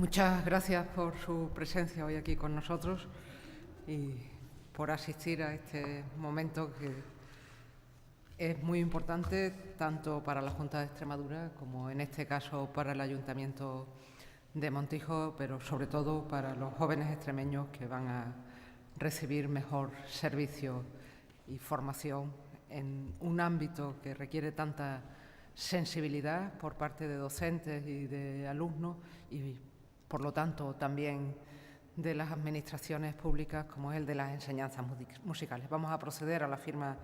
Muchas gracias por su presencia hoy aquí con nosotros y por asistir a este momento que es muy importante tanto para la Junta de Extremadura como en este caso para el Ayuntamiento de Montijo, pero sobre todo para los jóvenes extremeños que van a recibir mejor servicio y formación en un ámbito que requiere tanta sensibilidad por parte de docentes y de alumnos y, por lo tanto, también de las administraciones públicas, como es el de las enseñanzas musicales. Vamos a proceder a la firma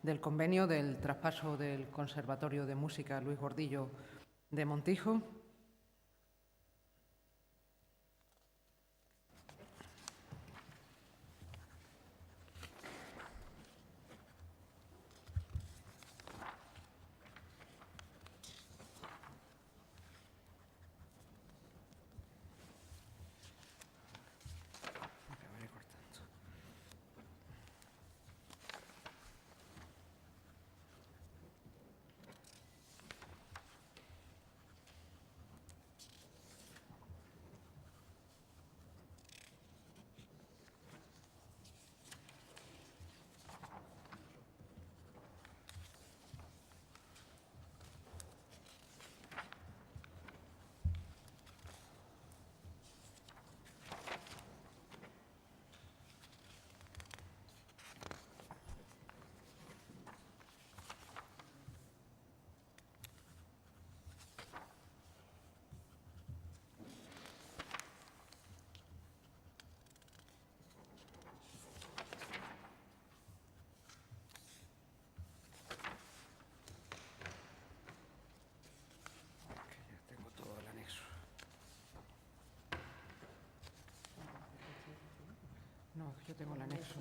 del convenio del traspaso del Conservatorio de Música Luis Gordillo de Montijo. Tengo todo el anexo. No, yo tengo el anexo.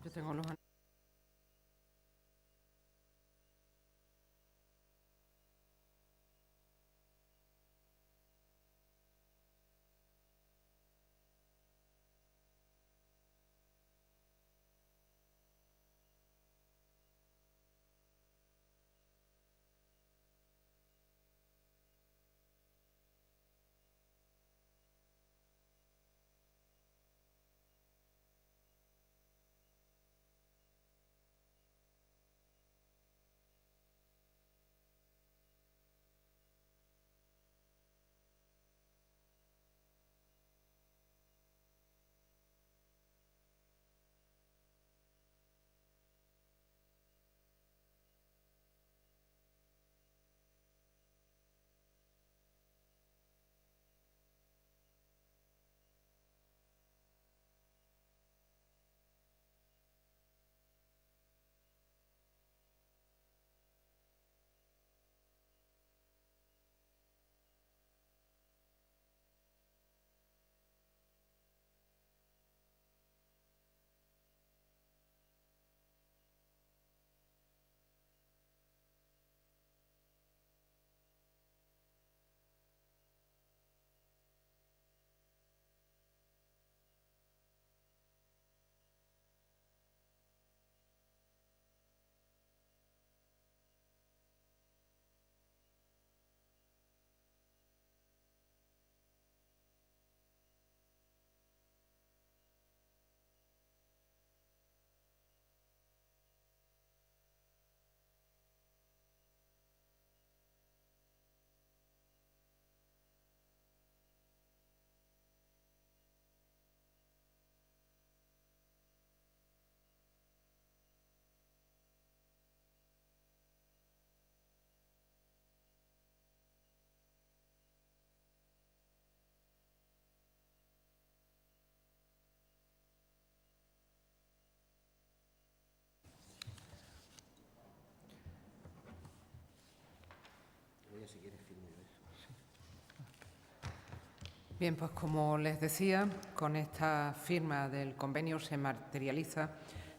Yo tengo los anexos. Bien, pues como les decía, con esta firma del convenio se materializa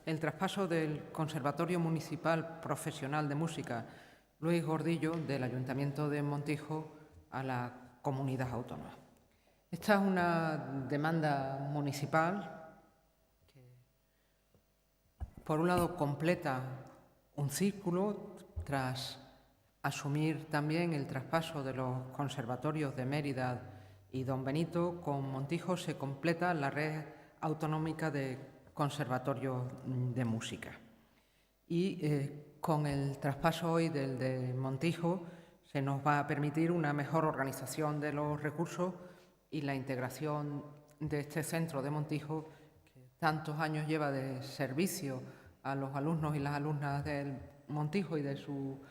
el traspaso del Conservatorio Municipal Profesional de Música Luis Gordillo del Ayuntamiento de Montijo a la comunidad autónoma. Esta es una demanda municipal que, por un lado, completa un círculo tras asumir también el traspaso de los conservatorios de Mérida y Don Benito. Con Montijo se completa la red autonómica de conservatorios de música. Y con el traspaso hoy del de Montijo se nos va a permitir una mejor organización de los recursos y la integración de este centro de Montijo, que tantos años lleva de servicio a los alumnos y las alumnas del Montijo y de su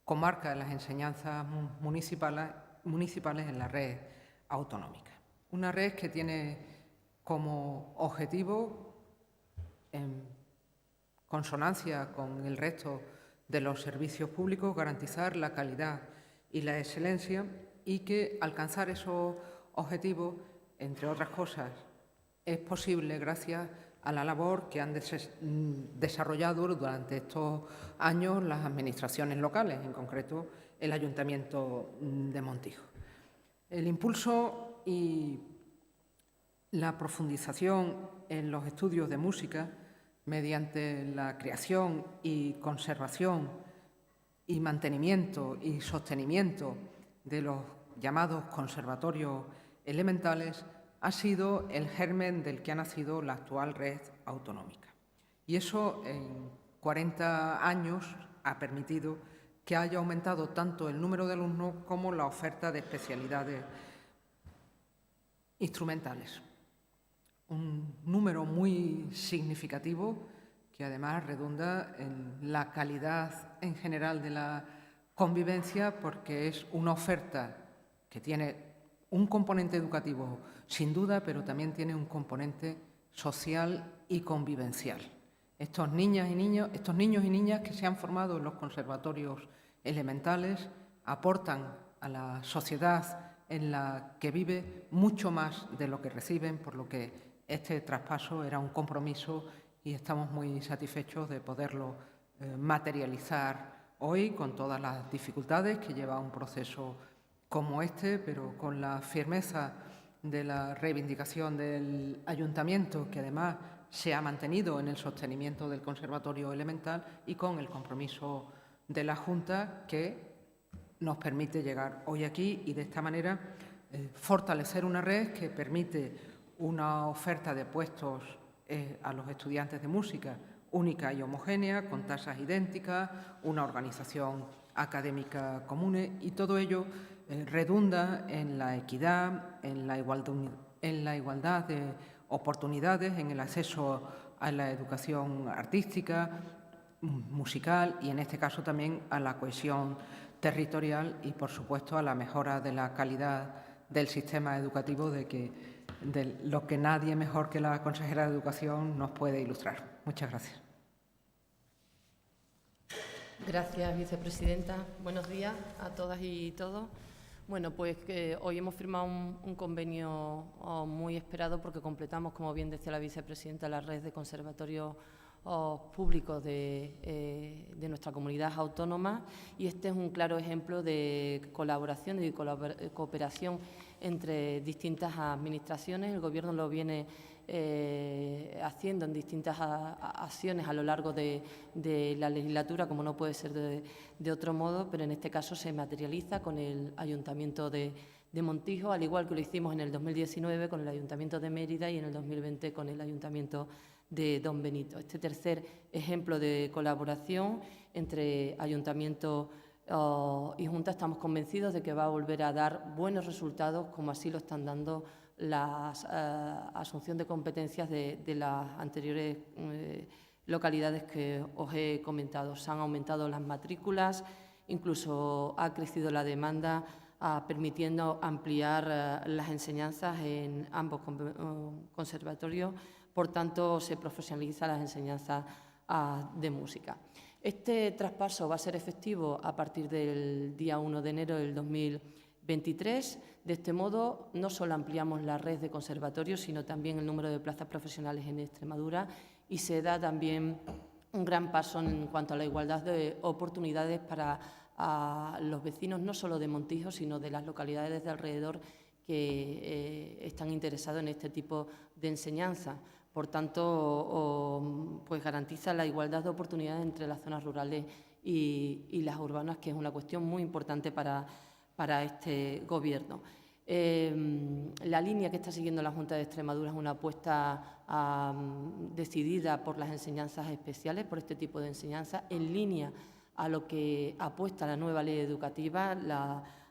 comarca, en las enseñanzas municipales en la red autonómica. Una red que tiene como objetivo, en consonancia con el resto de los servicios públicos, garantizar la calidad y la excelencia, y que alcanzar esos objetivos, entre otras cosas, es posible gracias a la labor que han desarrollado durante estos años las administraciones locales, en concreto el Ayuntamiento de Montijo. El impulso y la profundización en los estudios de música mediante la creación y conservación y mantenimiento y sostenimiento de los llamados conservatorios elementales ha sido el germen del que ha nacido la actual red autonómica. Y eso en 40 años ha permitido que haya aumentado tanto el número de alumnos como la oferta de especialidades instrumentales. Un número muy significativo que además redunda en la calidad en general de la convivencia, porque es una oferta que tiene un componente educativo sin duda, pero también tiene un componente social y convivencial. Estos niños y niñas que se han formado en los conservatorios elementales aportan a la sociedad en la que vive mucho más de lo que reciben, por lo que este traspaso era un compromiso y estamos muy satisfechos de poderlo materializar hoy, con todas las dificultades que lleva un proceso como este, pero con la firmeza de la reivindicación del Ayuntamiento, que además se ha mantenido en el sostenimiento del Conservatorio Elemental, y con el compromiso de la Junta, que nos permite llegar hoy aquí y de esta manera fortalecer una red que permite una oferta de puestos a los estudiantes de música única y homogénea, con tasas idénticas, una organización académica común, y todo ello redunda en la equidad, en la igualdad de oportunidades, en el acceso a la educación artística, musical, y en este caso también a la cohesión territorial y, por supuesto, a la mejora de la calidad del sistema educativo, de lo que nadie mejor que la consejera de Educación nos puede ilustrar. Muchas gracias. Gracias, vicepresidenta. Buenos días a todas y todos. Bueno, pues hoy hemos firmado un convenio muy esperado, porque completamos, como bien decía la vicepresidenta, la red de conservatorios públicos de nuestra comunidad autónoma, y este es un claro ejemplo de colaboración y cooperación entre distintas administraciones. El Gobierno lo viene haciendo en distintas acciones a lo largo de la legislatura, como no puede ser de otro modo, pero en este caso se materializa con el Ayuntamiento de Montijo, al igual que lo hicimos en el 2019 con el Ayuntamiento de Mérida y en el 2020 con el Ayuntamiento de Don Benito. Este tercer ejemplo de colaboración entre Ayuntamiento y Junta, estamos convencidos de que va a volver a dar buenos resultados, como así lo están dando la asunción de competencias de las anteriores localidades que os he comentado. Se han aumentado las matrículas, incluso ha crecido la demanda, permitiendo ampliar las enseñanzas en ambos conservatorios. Por tanto, se profesionaliza las enseñanzas de música. Este traspaso va a ser efectivo a partir del día 1 de enero del 2023. De este modo, no solo ampliamos la red de conservatorios, sino también el número de plazas profesionales en Extremadura, y se da también un gran paso en cuanto a la igualdad de oportunidades para los vecinos, no solo de Montijo, sino de las localidades de alrededor que están interesados en este tipo de enseñanza. Por tanto, pues garantiza la igualdad de oportunidades entre las zonas rurales y las urbanas, que es una cuestión muy importante para este Gobierno. La línea que está siguiendo la Junta de Extremadura es una apuesta decidida por las enseñanzas especiales, por este tipo de enseñanzas, en línea a lo que apuesta la nueva ley educativa,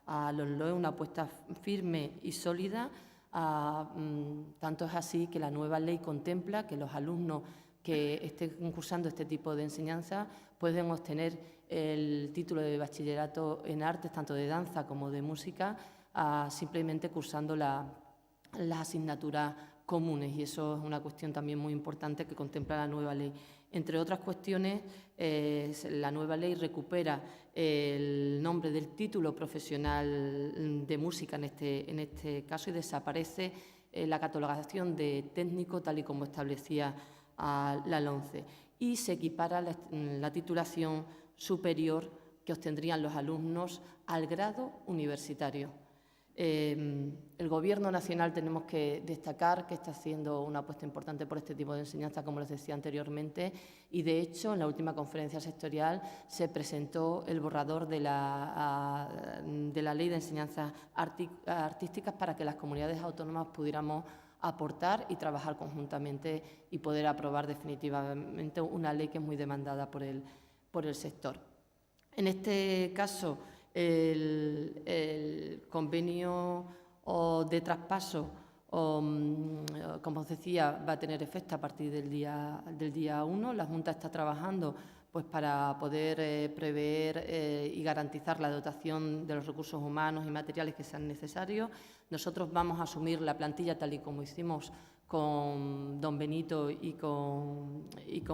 a LOMLOE, una apuesta firme y sólida. Tanto es así que la nueva ley contempla que los alumnos que estén cursando este tipo de enseñanza pueden obtener el título de bachillerato en artes, tanto de danza como de música, simplemente cursando las asignaturas comunes, y eso es una cuestión también muy importante que contempla la nueva ley. Entre otras cuestiones, la nueva ley recupera el nombre del título profesional de música en este caso, y desaparece la catalogación de técnico tal y como establecía la LOMCE, y se equipara la titulación superior que obtendrían los alumnos al grado universitario. El Gobierno nacional, tenemos que destacar que está haciendo una apuesta importante por este tipo de enseñanza, como les decía anteriormente, y de hecho en la última conferencia sectorial se presentó el borrador de la Ley de Enseñanzas Artísticas para que las comunidades autónomas pudiéramos aportar y trabajar conjuntamente y poder aprobar definitivamente una ley que es muy demandada por el sector. En este caso, el convenio de traspaso, como os decía, va a tener efecto a partir del día 1. La Junta está trabajando pues, para poder prever y garantizar la dotación de los recursos humanos y materiales que sean necesarios. Nosotros vamos a asumir la plantilla tal y como hicimos con Don Benito y con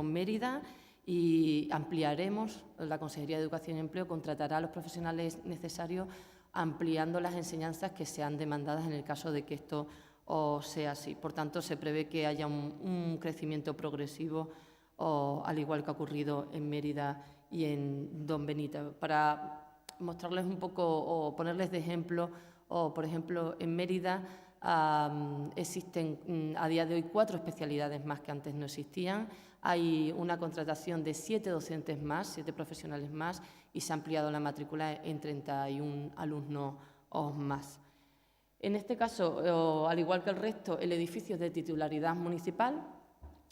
Mérida, y ampliaremos. La Consejería de Educación y Empleo contratará a los profesionales necesarios, ampliando las enseñanzas que sean demandadas en el caso de que esto sea así. Por tanto, se prevé que haya un crecimiento progresivo, al igual que ha ocurrido en Mérida y en Don Benito. Para mostrarles un poco o ponerles de ejemplo, por ejemplo, en Mérida existen a día de hoy 4 especialidades más que antes no existían. Hay una contratación de 7 docentes más, 7 profesionales más, y se ha ampliado la matrícula en 31 alumnos más. En este caso, al igual que el resto, el edificio es de titularidad municipal,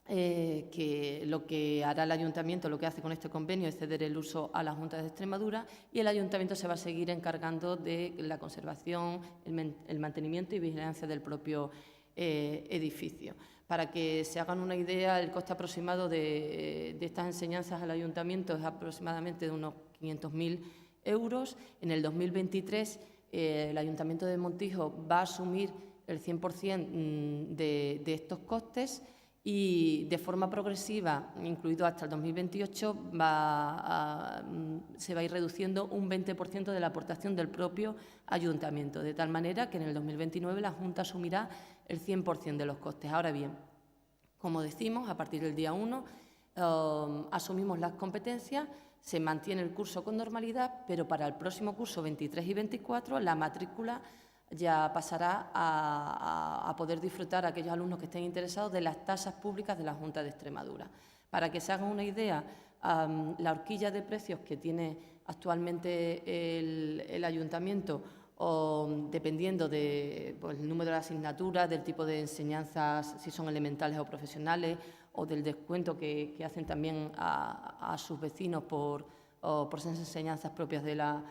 que lo que hará el Ayuntamiento, lo que hace con este convenio, es ceder el uso a la Junta de Extremadura, y el Ayuntamiento se va a seguir encargando de la conservación, el mantenimiento y vigilancia del propio edificio. Para que se hagan una idea, el coste aproximado de estas enseñanzas al Ayuntamiento es aproximadamente de unos 500.000 euros. En el 2023, el Ayuntamiento de Montijo va a asumir el 100% de estos costes, y de forma progresiva, incluido hasta el 2028, se va a ir reduciendo un 20% de la aportación del propio Ayuntamiento, de tal manera que en el 2029 la Junta asumirá el 100% de los costes. Ahora bien, como decimos, a partir del día 1 asumimos las competencias, se mantiene el curso con normalidad, pero para el próximo curso 23 y 24 la matrícula ya pasará a poder disfrutar aquellos alumnos que estén interesados de las tasas públicas de la Junta de Extremadura. Para que se hagan una idea, la horquilla de precios que tiene actualmente el Ayuntamiento, dependiendo del número de asignaturas, del tipo de enseñanzas, si son elementales o profesionales, o del descuento que hacen también a sus vecinos por esas enseñanzas propias de la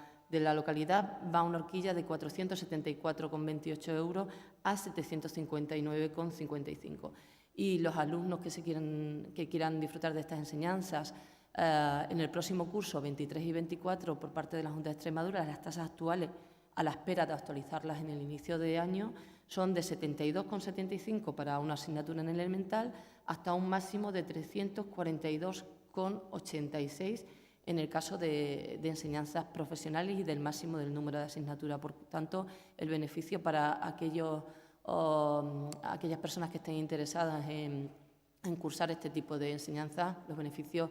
localidad, va a una horquilla de 474,28 euros a 759,55. Y los alumnos que quieran disfrutar de estas enseñanzas en el próximo curso 23 y 24 por parte de la Junta de Extremadura, las tasas actuales, a la espera de actualizarlas en el inicio de año, son de 72,75 para una asignatura en el elemental hasta un máximo de 342,86 en el caso de enseñanzas profesionales y del máximo del número de asignaturas. Por tanto, el beneficio para aquellas personas que estén interesadas en cursar este tipo de enseñanzas, los beneficios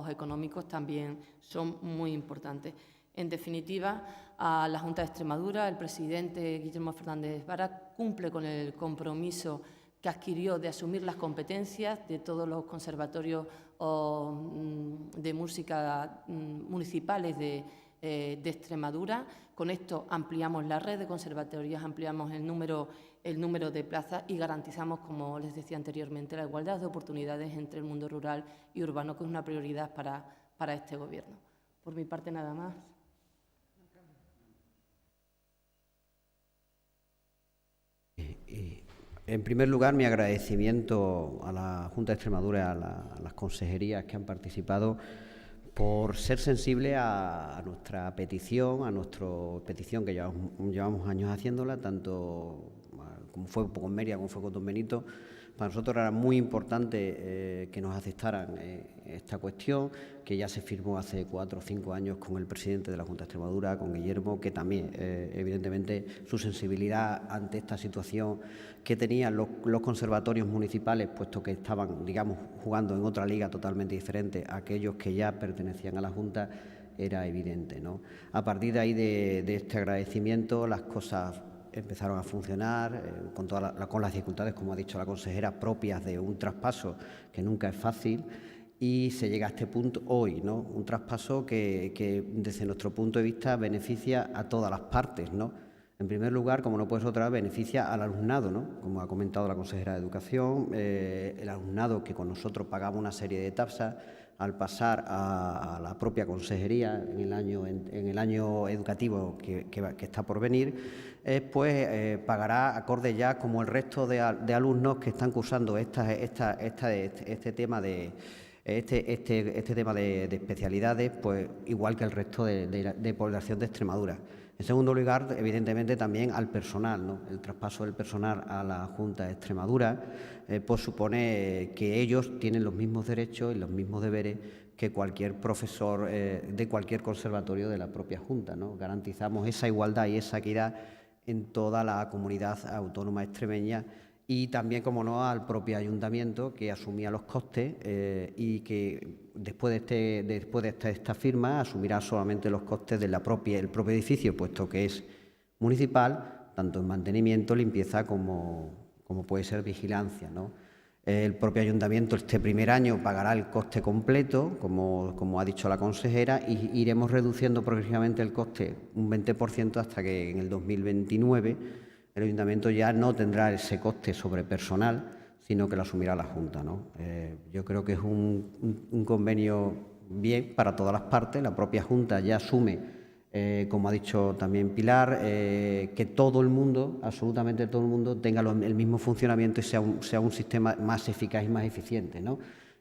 económicos también son muy importantes. En definitiva, a la Junta de Extremadura, el presidente Guillermo Fernández Vara cumple con el compromiso que adquirió de asumir las competencias de todos los conservatorios de música municipales de Extremadura. Con esto ampliamos la red de conservatorios, ampliamos el número de plazas y garantizamos, como les decía anteriormente, la igualdad de oportunidades entre el mundo rural y urbano, que es una prioridad para este Gobierno. Por mi parte, nada más. En primer lugar, mi agradecimiento a la Junta de Extremadura, a las consejerías que han participado, por ser sensible a nuestra petición, petición que llevamos años haciéndola, tanto como fue con Mérida, como fue con Don Benito. Para nosotros era muy importante que nos aceptaran esta cuestión, que ya se firmó hace 4 o 5 años con el presidente de la Junta de Extremadura, con Guillermo, que también, evidentemente, su sensibilidad ante esta situación que tenían los conservatorios municipales, puesto que estaban, digamos, jugando en otra liga totalmente diferente a aquellos que ya pertenecían a la Junta, era evidente, ¿no? A partir de ahí, de este agradecimiento, las cosas empezaron a funcionar con las dificultades, como ha dicho la consejera, propias de un traspaso que nunca es fácil, y se llega a este punto hoy, ¿no? Un traspaso que desde nuestro punto de vista beneficia a todas las partes, ¿no? En primer lugar, como no puede ser otra, beneficia al alumnado, ¿no? Como ha comentado la consejera de Educación, el alumnado que con nosotros pagaba una serie de tasas, al pasar a la propia consejería en el año educativo que está por venir, pues pagará acorde ya como el resto de alumnos que están cursando este tema de especialidades, pues igual que el resto de población de Extremadura. En segundo lugar, evidentemente, también al personal, ¿no? El traspaso del personal a la Junta de Extremadura pues supone que ellos tienen los mismos derechos y los mismos deberes que cualquier profesor de cualquier conservatorio de la propia Junta, ¿no? Garantizamos esa igualdad y esa equidad en toda la comunidad autónoma extremeña, y también, como no, al propio ayuntamiento, que asumía los costes y que después de esta firma asumirá solamente los costes del propio edificio, puesto que es municipal, tanto en mantenimiento, limpieza como puede ser vigilancia, ¿no? El propio ayuntamiento este primer año pagará el coste completo, como ha dicho la consejera, y iremos reduciendo progresivamente el coste un 20% hasta que en el 2029 el ayuntamiento ya no tendrá ese coste sobre personal, sino que lo asumirá la Junta, ¿no? Yo creo que es un convenio bien para todas las partes. La propia Junta ya asume, como ha dicho también Pilar, que todo el mundo, absolutamente todo el mundo, tenga el mismo funcionamiento y sea un sistema más eficaz y más eficiente, ¿no?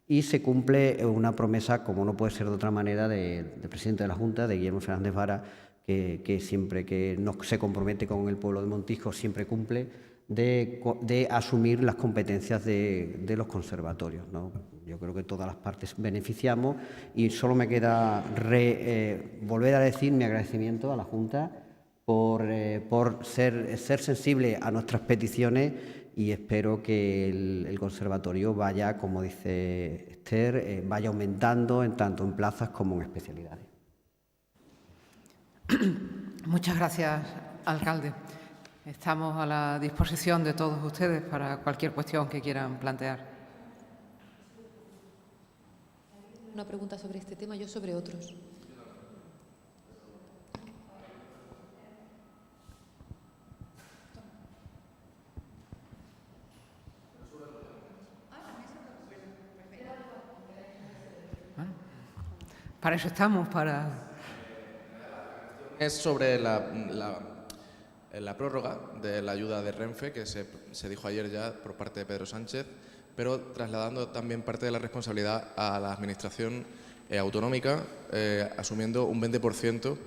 Y se cumple una promesa, como no puede ser de otra manera, del presidente de la Junta, de Guillermo Fernández Vara, que siempre que se compromete con el pueblo de Montijo siempre cumple, de asumir las competencias de los conservatorios, ¿no? Yo creo que todas las partes beneficiamos, y solo me queda volver a decir mi agradecimiento a la Junta por ser sensible a nuestras peticiones, y espero que el conservatorio vaya, como dice Esther, vaya aumentando tanto en plazas como en especialidades. Muchas gracias, alcalde. Estamos a la disposición de todos ustedes para cualquier cuestión que quieran plantear. Una pregunta sobre este tema, yo sobre otros. Bueno, para eso estamos, para... Es sobre la prórroga de la ayuda de Renfe, que se dijo ayer ya por parte de Pedro Sánchez, pero trasladando también parte de la responsabilidad a la Administración autonómica, asumiendo un 20%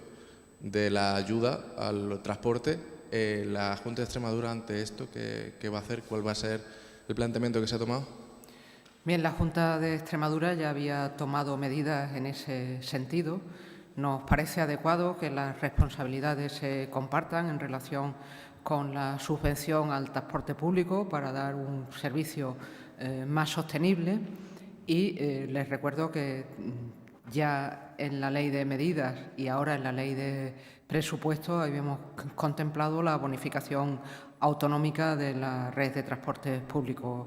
de la ayuda al transporte. La Junta de Extremadura, ante esto, ¿qué va a hacer? ¿Cuál va a ser el planteamiento que se ha tomado? Bien, la Junta de Extremadura ya había tomado medidas en ese sentido. Nos parece adecuado que las responsabilidades se compartan en relación con la subvención al transporte público para dar un servicio más sostenible, y les recuerdo que Ya en la Ley de Medidas y ahora en la Ley de Presupuestos habíamos contemplado la bonificación autonómica de la red de transportes públicos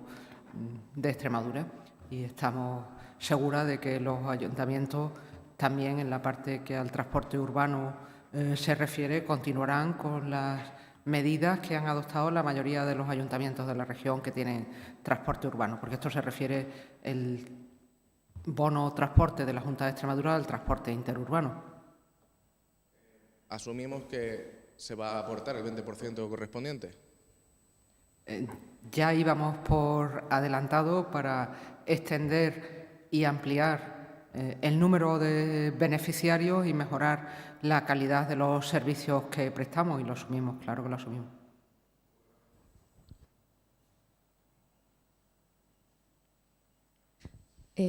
de Extremadura y estamos seguras de que los ayuntamientos, también en la parte que al transporte urbano se refiere, continuarán con las medidas que han adoptado la mayoría de los ayuntamientos de la región que tienen transporte urbano, porque esto se refiere el bono transporte de la Junta de Extremadura al transporte interurbano. Asumimos que se va a aportar el 20% correspondiente. Ya íbamos por adelantado para extender y ampliar el número de beneficiarios y mejorar la calidad de los servicios que prestamos, y lo asumimos, claro que lo asumimos.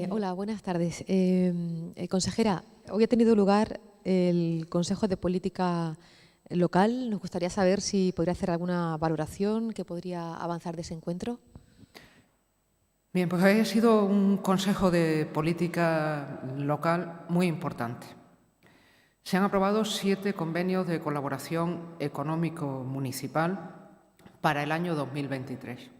Hola, buenas tardes. Consejera, hoy ha tenido lugar el Consejo de Política Local. Nos gustaría saber si podría hacer alguna valoración que podría avanzar de ese encuentro. Bien, pues ha sido un Consejo de Política Local muy importante. Se han aprobado 7 convenios de colaboración económico-municipal para el año 2023.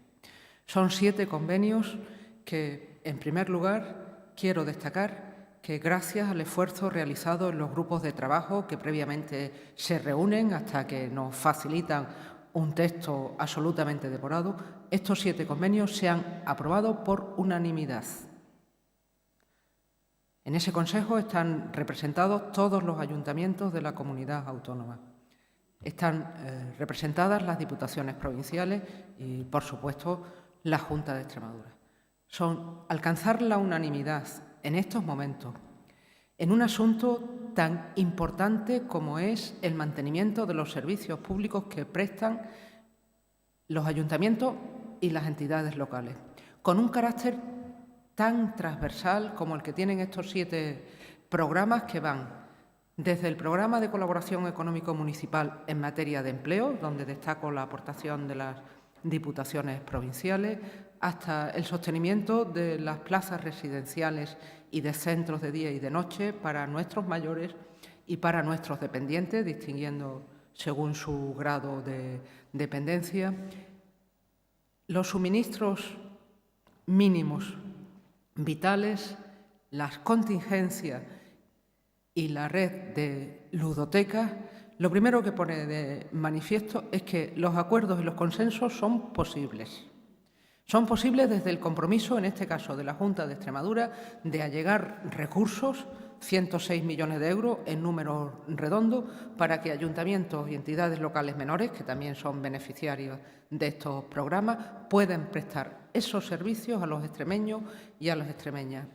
Son 7 convenios que, en primer lugar, quiero destacar que gracias al esfuerzo realizado en los grupos de trabajo que previamente se reúnen hasta que nos facilitan un texto absolutamente devorado, estos 7 convenios se han aprobado por unanimidad. En ese Consejo están representados todos los ayuntamientos de la comunidad autónoma. Están representadas las diputaciones provinciales y, por supuesto, la Junta de Extremadura. Alcanzar la unanimidad en estos momentos en un asunto tan importante como es el mantenimiento de los servicios públicos que prestan los ayuntamientos y las entidades locales, con un carácter tan transversal como el que tienen estos 7 programas, que van desde el programa de colaboración económico municipal en materia de empleo, donde destaco la aportación de las diputaciones provinciales, hasta el sostenimiento de las plazas residenciales y de centros de día y de noche para nuestros mayores y para nuestros dependientes, distinguiendo según su grado de dependencia, los suministros mínimos vitales, las contingencias y la red de ludotecas. Lo primero que pone de manifiesto es que los acuerdos y los consensos son posibles. Son posibles desde el compromiso, en este caso de la Junta de Extremadura, de allegar recursos, 106 millones de euros en números redondos, para que ayuntamientos y entidades locales menores, que también son beneficiarios de estos programas, puedan prestar esos servicios a los extremeños y a las extremeñas.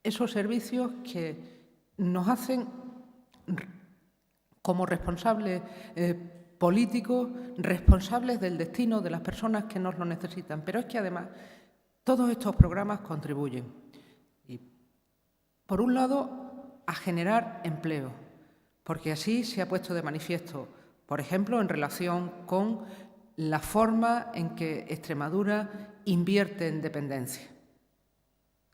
Esos servicios que nos hacen, como responsables políticos, responsables del destino de las personas que nos lo necesitan. Pero es que además todos estos programas contribuyen, y, por un lado, a generar empleo, porque así se ha puesto de manifiesto, por ejemplo, en relación con la forma en que Extremadura invierte en dependencia.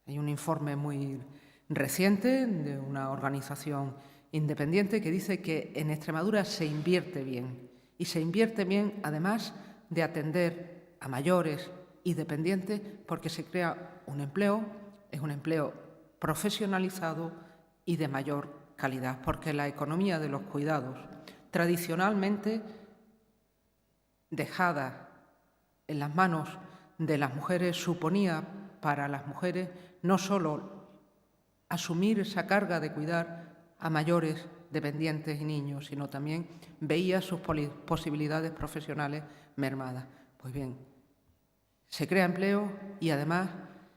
Hay un informe muy reciente de una organización independiente que dice que en Extremadura se invierte bien, y se invierte bien además de atender a mayores y dependientes, porque se crea un empleo, es un empleo profesionalizado y de mayor calidad, porque la economía de los cuidados, tradicionalmente dejada en las manos de las mujeres, suponía para las mujeres no solo asumir esa carga de cuidar a mayores, dependientes y niños, sino también veía sus posibilidades profesionales mermadas. Pues bien, se crea empleo y además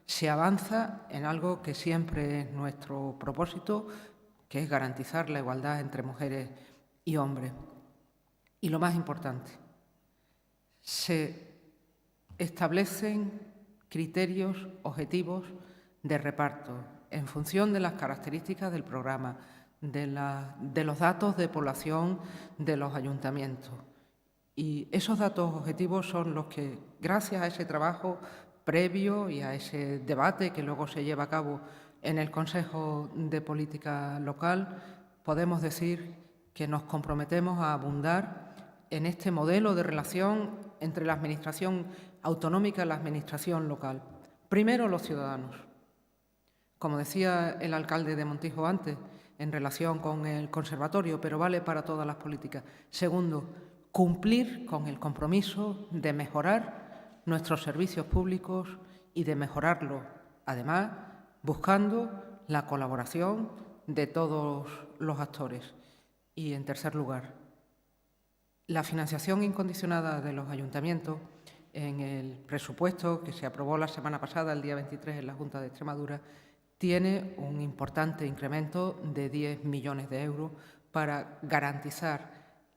se avanza en algo que siempre es nuestro propósito, que es garantizar la igualdad entre mujeres y hombres. Y lo más importante, se establecen criterios objetivos de reparto en función de las características del programa, de los datos de población de los ayuntamientos. Y esos datos objetivos son los que, gracias a ese trabajo previo y a ese debate que luego se lleva a cabo En el Consejo de Política Local podemos decir que nos comprometemos a abundar en este modelo de relación entre la Administración autonómica y la Administración local. Primero, los ciudadanos. Como decía el alcalde de Montijo antes, en relación con el conservatorio, pero vale para todas las políticas. Segundo, cumplir con el compromiso de mejorar nuestros servicios públicos y de mejorarlos, además, buscando la colaboración de todos los actores. Y, en tercer lugar, la financiación incondicionada de los ayuntamientos en el presupuesto que se aprobó la semana pasada, el día 23, en la Junta de Extremadura, tiene un importante incremento de 10 millones de euros para garantizar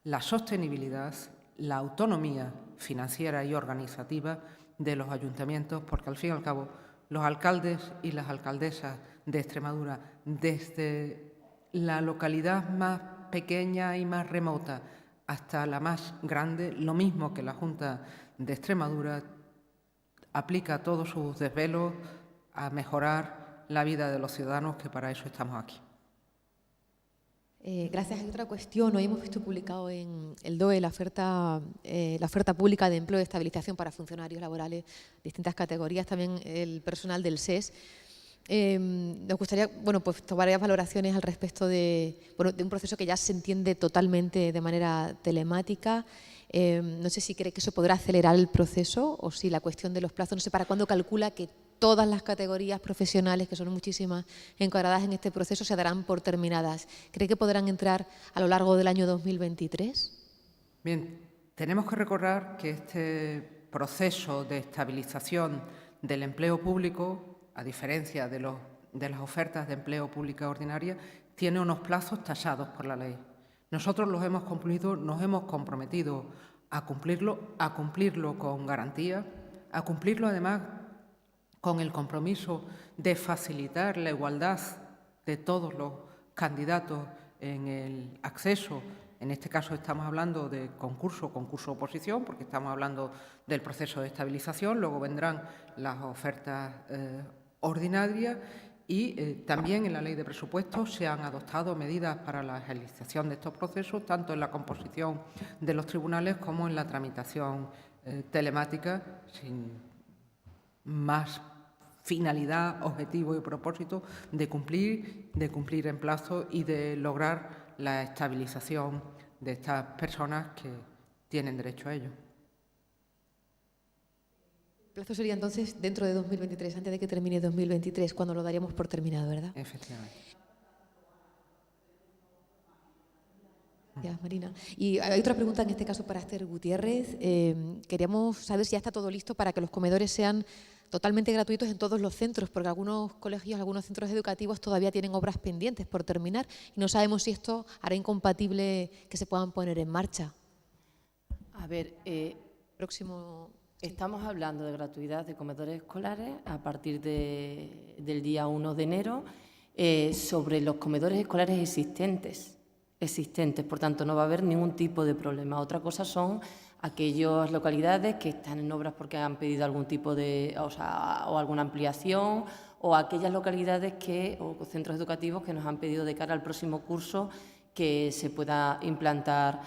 la sostenibilidad, la autonomía financiera y organizativa de los ayuntamientos, porque al fin y al cabo los alcaldes y las alcaldesas de Extremadura, desde la localidad más pequeña y más remota hasta la más grande, lo mismo que la Junta de Extremadura, aplica todos sus desvelos a mejorar la vida de los ciudadanos, que para eso estamos aquí. Gracias. Hay otra cuestión. Hoy hemos visto publicado en el DOE la oferta pública de empleo de estabilización para funcionarios laborales de distintas categorías, también el personal del SES. Nos gustaría pues, tomar varias valoraciones al respecto de un proceso que ya se entiende totalmente de manera telemática. No sé si cree que eso podrá acelerar el proceso o si la cuestión de los plazos, no sé para cuándo calcula que todas las categorías profesionales, que son muchísimas, encuadradas en este proceso, se darán por terminadas. ¿Cree que podrán entrar a lo largo del año 2023? Bien, tenemos que recordar que este proceso de estabilización del empleo público, a diferencia de las ofertas de empleo pública ordinaria, tiene unos plazos tasados por la ley. Nosotros los hemos cumplido, nos hemos comprometido a cumplirlo con garantía, a cumplirlo además con el compromiso de facilitar la igualdad de todos los candidatos en el acceso. En este caso estamos hablando de concurso-oposición, porque estamos hablando del proceso de estabilización, luego vendrán las ofertas ordinarias y también en la Ley de Presupuestos se han adoptado medidas para la agilización de estos procesos, tanto en la composición de los tribunales como en la tramitación telemática, sin más finalidad, objetivo y propósito de cumplir en plazo y de lograr la estabilización de estas personas que tienen derecho a ello. El plazo sería entonces dentro de 2023, antes de que termine 2023, cuando lo daríamos por terminado, ¿verdad? Efectivamente. Ya, Marina. Y hay otra pregunta en este caso para Esther Gutiérrez. Queríamos saber si ya está todo listo para que los comedores sean totalmente gratuitos en todos los centros, porque algunos colegios, algunos centros educativos todavía tienen obras pendientes por terminar y no sabemos si esto hará incompatible que se puedan poner en marcha. A ver, estamos hablando de gratuidad de comedores escolares a partir del día 1 de enero sobre los comedores escolares existentes, por tanto no va a haber ningún tipo de problema. Otra cosa son aquellas localidades que están en obras porque han pedido algún tipo de, o alguna ampliación, o aquellas localidades o centros educativos que nos han pedido de cara al próximo curso que se pueda implantar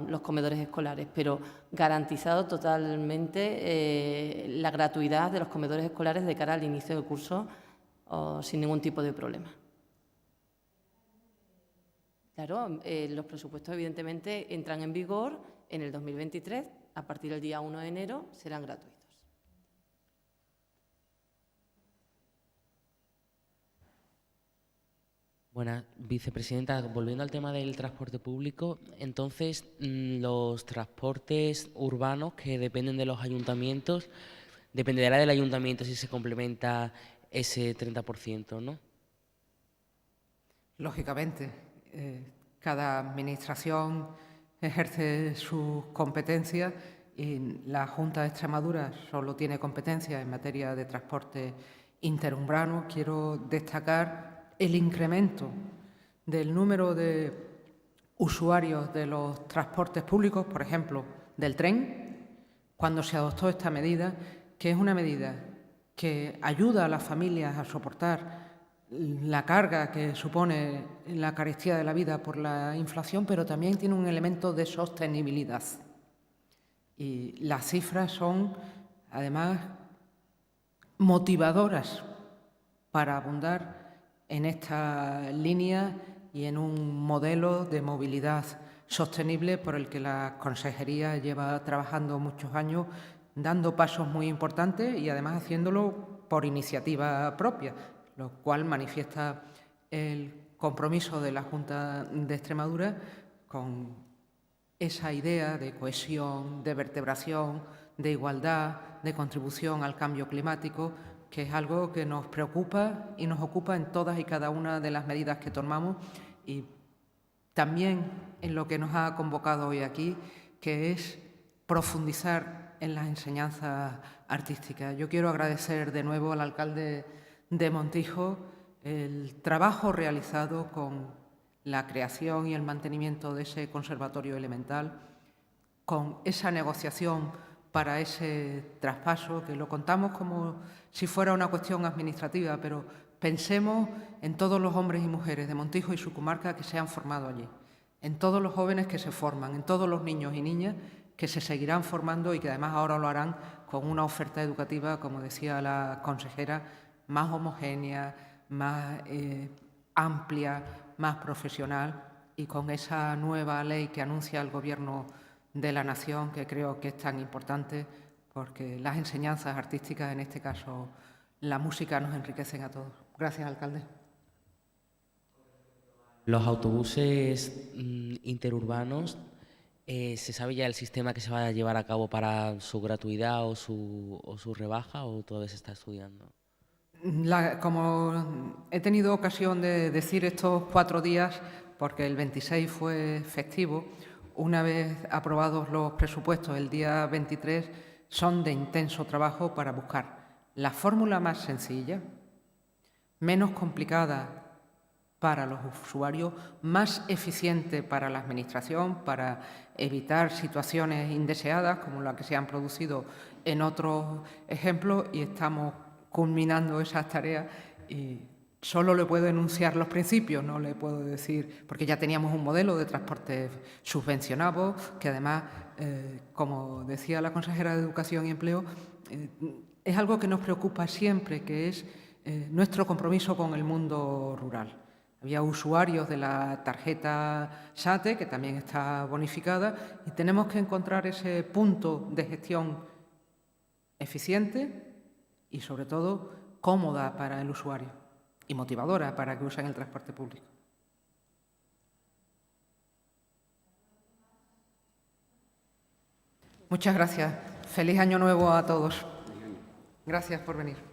los comedores escolares, pero garantizado totalmente la gratuidad de los comedores escolares de cara al inicio del curso sin ningún tipo de problema. Claro, los presupuestos evidentemente entran en vigor en el 2023, a partir del día 1 de enero serán gratuitos. Buenas, vicepresidenta. Volviendo al tema del transporte público, entonces los transportes urbanos que dependen de los ayuntamientos, dependerá del ayuntamiento si se complementa ese 30%, ¿no? Lógicamente, cada administración ejerce sus competencias y la Junta de Extremadura solo tiene competencias en materia de transporte interurbano. Quiero destacar el incremento del número de usuarios de los transportes públicos, por ejemplo, del tren, cuando se adoptó esta medida, que es una medida que ayuda a las familias a soportar la carga que supone la carestía de la vida por la inflación, pero también tiene un elemento de sostenibilidad. Y las cifras son, además, motivadoras para abundar en esta línea y en un modelo de movilidad sostenible por el que la Consejería lleva trabajando muchos años, dando pasos muy importantes y además haciéndolo por iniciativa propia, lo cual manifiesta el compromiso de la Junta de Extremadura con esa idea de cohesión, de vertebración, de igualdad, de contribución al cambio climático, que es algo que nos preocupa y nos ocupa en todas y cada una de las medidas que tomamos y también en lo que nos ha convocado hoy aquí, que es profundizar en las enseñanzas artísticas. Yo quiero agradecer de nuevo al alcalde de Montijo el trabajo realizado con la creación y el mantenimiento de ese conservatorio elemental, con esa negociación para ese traspaso, que lo contamos como si fuera una cuestión administrativa, pero pensemos en todos los hombres y mujeres de Montijo y su comarca que se han formado allí, en todos los jóvenes que se forman, en todos los niños y niñas que se seguirán formando y que además ahora lo harán con una oferta educativa, como decía la consejera, más homogénea, más amplia, más profesional y con esa nueva ley que anuncia el Gobierno de la Nación, que creo que es tan importante porque las enseñanzas artísticas, en este caso la música, nos enriquecen a todos. Gracias, alcalde. Los autobuses interurbanos, ¿se sabe ya el sistema que se va a llevar a cabo para su gratuidad o su rebaja o todavía se está estudiando? Como he tenido ocasión de decir estos 4 días, porque el 26 fue festivo, una vez aprobados los presupuestos el día 23, son de intenso trabajo para buscar la fórmula más sencilla, menos complicada para los usuarios, más eficiente para la Administración, para evitar situaciones indeseadas como las que se han producido en otros ejemplos, y estamos culminando esas tareas y solo le puedo enunciar los principios, no le puedo decir, porque ya teníamos un modelo de transporte subvencionado, que además, como decía la consejera de Educación y Empleo, es algo que nos preocupa siempre, que es nuestro compromiso con el mundo rural. Había usuarios de la tarjeta SATE, que también está bonificada, y tenemos que encontrar ese punto de gestión eficiente y, sobre todo, cómoda para el usuario y motivadora para que usen el transporte público. Muchas gracias. Feliz Año Nuevo a todos. Gracias por venir.